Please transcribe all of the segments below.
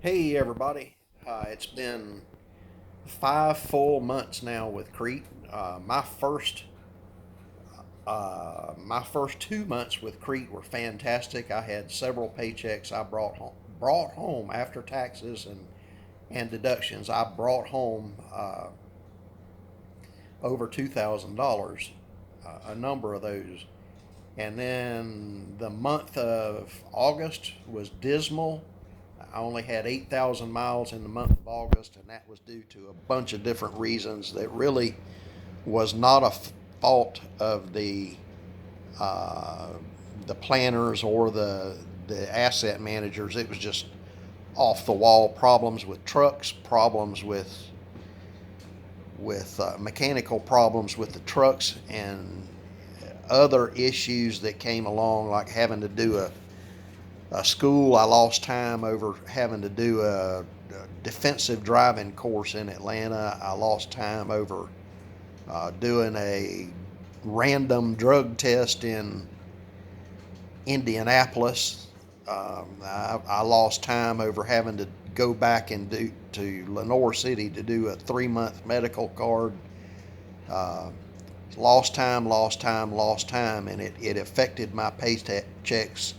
Hey everybody, it's been 5 full months now with Crete. My first 2 months with Crete were fantastic. I had several paychecks I brought home after taxes and deductions. I brought home over $2,000, a number of those. And then the month of August was dismal. I only had 8,000 miles in the month of August, and that was due to a bunch of different reasons that really was not a fault of uh, the planners or the asset managers. It was just off the wall problems with trucks, problems with mechanical problems with the trucks, and other issues that came along, like having to do a school. I lost time over having to do a defensive driving course in Atlanta. I lost time over doing a random drug test in Indianapolis. I lost time over having to go back and do to Lenore City to do a 3 month medical card. Uh, lost time, lost time, lost time, and it affected my paychecks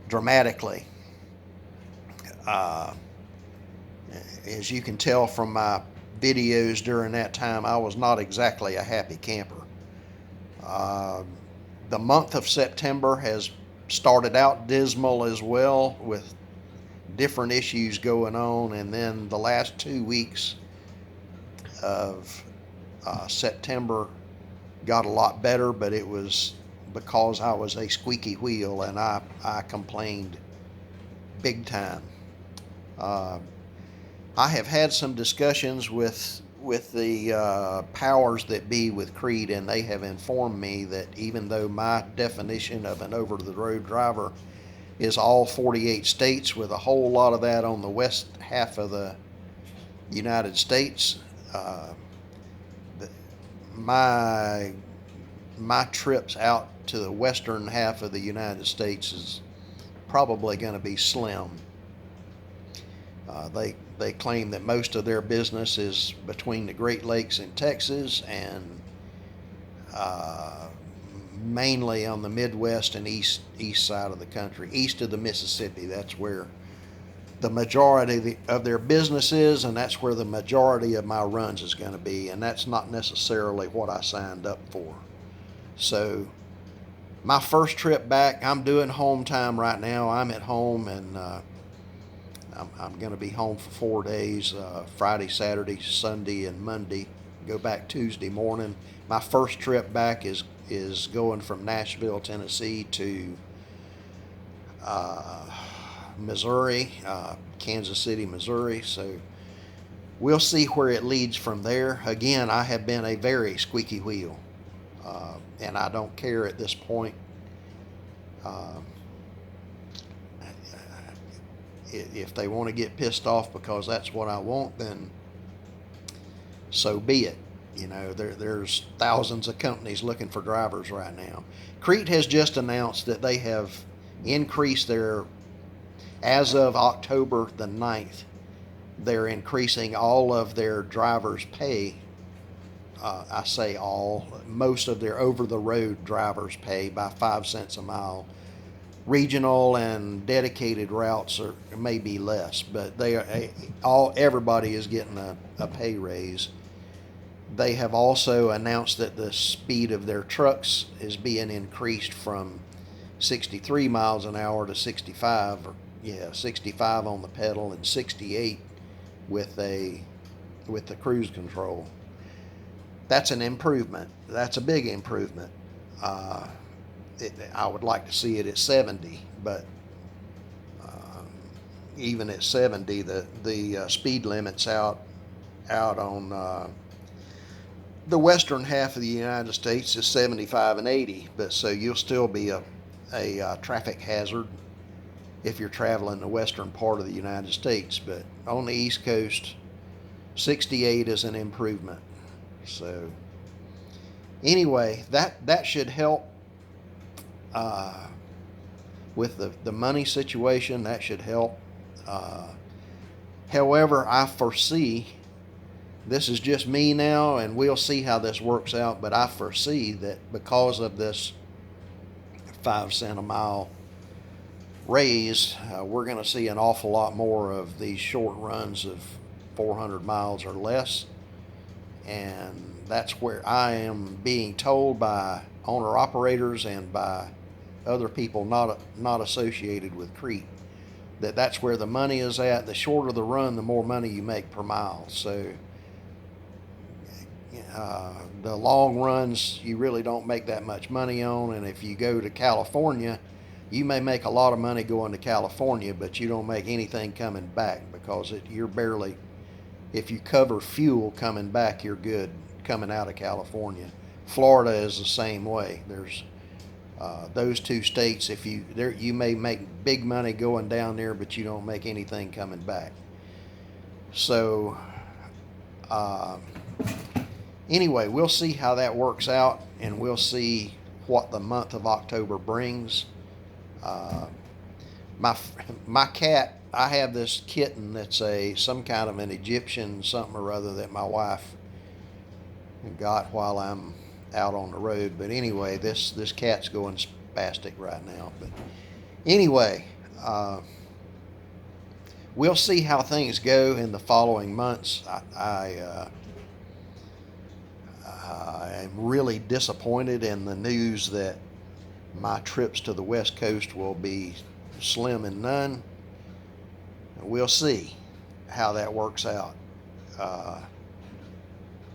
dramatically. Uh, as you can tell from my videos during that time, I was not exactly a happy camper. Uh, the month of September has started out dismal as well, with different issues going on, and then the last 2 weeks of September got a lot better, but it was because I was a squeaky wheel and I complained big time. Uh, I have had some discussions with the powers that be with Crete, and they have informed me that even though my definition of an over-the-road driver is all 48 states, with a whole lot of that on the west half of the United States, uh, my my trips out to the western half of the United States is probably going to be slim. They claim that most of their business is between the Great Lakes and Texas, and uh, mainly on the Midwest and east side of the country, east of the Mississippi. That's where the majority of their business is, and that's where the majority of my runs is going to be. And that's not necessarily what I signed up for. So my first trip back, I'm doing home time right now. I'm at home, and I'm going to be home for 4 days, Friday, Saturday, Sunday, and Monday. Go back Tuesday morning. My first trip back is going from Nashville, Tennessee to uh, Missouri, Kansas City, Missouri. So we'll see where it leads from there. Again, I have been a very squeaky wheel, and I don't care at this point. Uh, if they want to get pissed off because that's what I want, then so be it. There's thousands of companies looking for drivers right now. Crete has just announced that they have increased as of October the 9th, they're increasing all of their drivers' pay. I say all, most of their over-the-road drivers' pay by 5 cents a mile. Regional and dedicated routes are maybe less, but everybody is getting a pay raise. They have also announced that the speed of their trucks is being increased from 63 miles an hour to 65. 65 on the pedal and 68 with the cruise control. That's an improvement. That's a big improvement. Uh, I would like to see it at 70, but um, even at 70, the speed limits out on the western half of the United States is 75 and 80. But so you'll still be a traffic hazard if you're traveling the western part of the United States. But on the East Coast, 68 is an improvement. So anyway, that should help uh, with the money situation. That should help. However, I foresee, this is just me now, and we'll see how this works out, but I foresee that because of this 5 cent a mile raise, we're going to see an awful lot more of these short runs of 400 miles or less. And that's where I am being told by owner operators and by other people not associated with Crete, that's where the money is at. The shorter the run, the more money you make per mile. So the long runs you really don't make that much money on, and if you go to California, you may make a lot of money going to California, but you don't make anything coming back, because you're barely, if you cover fuel coming back, you're good coming out of California. Florida is the same way. There's those two states, you may make big money going down there, but you don't make anything coming back. So anyway, we'll see how that works out, and we'll see what the month of October brings. My cat, I have this kitten that's some kind of an Egyptian something or other that my wife got while I'm out on the road. But anyway, this cat's going spastic right now. But anyway, we'll see how things go in the following months. I'm really disappointed in the news that my trips to the West Coast will be slim and none. We'll see how that works out.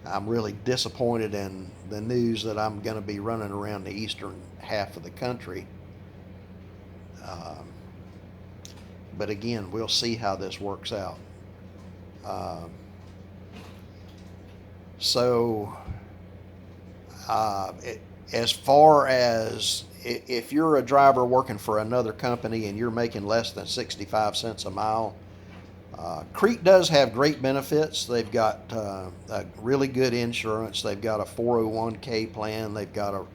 I'm really disappointed in the news that I'm going to be running around the eastern half of the country. But again, we'll see how this works out. As far as if you're a driver working for another company and you're making less than 65 cents a mile, Crete does have great benefits. They've got a really good insurance. They've got a 401k plan. They've got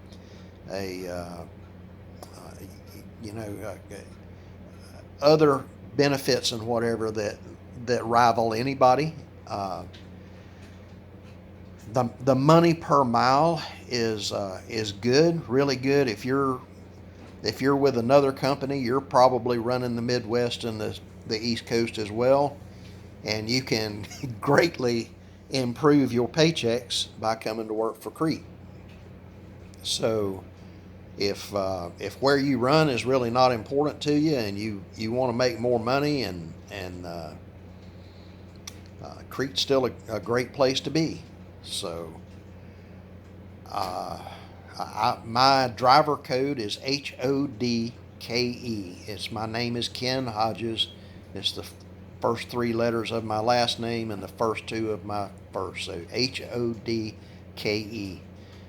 other benefits and whatever that rival anybody. The money per mile is good, really good. If you're with another company, you're probably running the Midwest and the East Coast as well, and you can greatly improve your paychecks by coming to work for Crete. So if where you run is really not important to you, and you want to make more money, and Crete's still a great place to be. So my driver code is HODKE. My name is Ken Hodges. It's the first 3 letters of my last name and the first 2 of my first. So HODKE.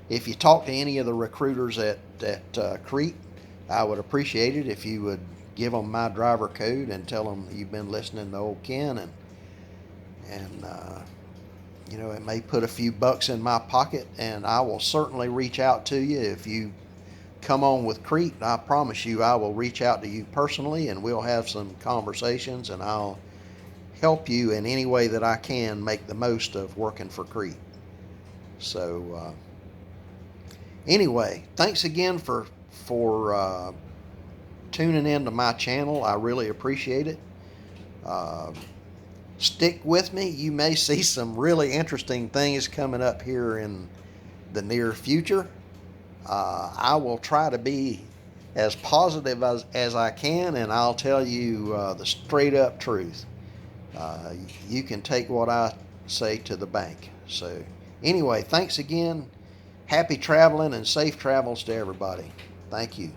If you talk to any of the recruiters at Crete, I would appreciate it if you would give them my driver code and tell them you've been listening to old Ken, and it may put a few bucks in my pocket, and I will certainly reach out to you. If you come on with Crete, I promise you I will reach out to you personally, and we'll have some conversations, and I'll help you in any way that I can make the most of working for Crete. So anyway, thanks again for tuning into my channel. I really appreciate it. Stick with me. You may see some really interesting things coming up here in the near future. I will try to be as positive as I can, and I'll tell you the straight up truth. You can take what I say to the bank. So anyway, thanks again. Happy traveling and safe travels to everybody. Thank you.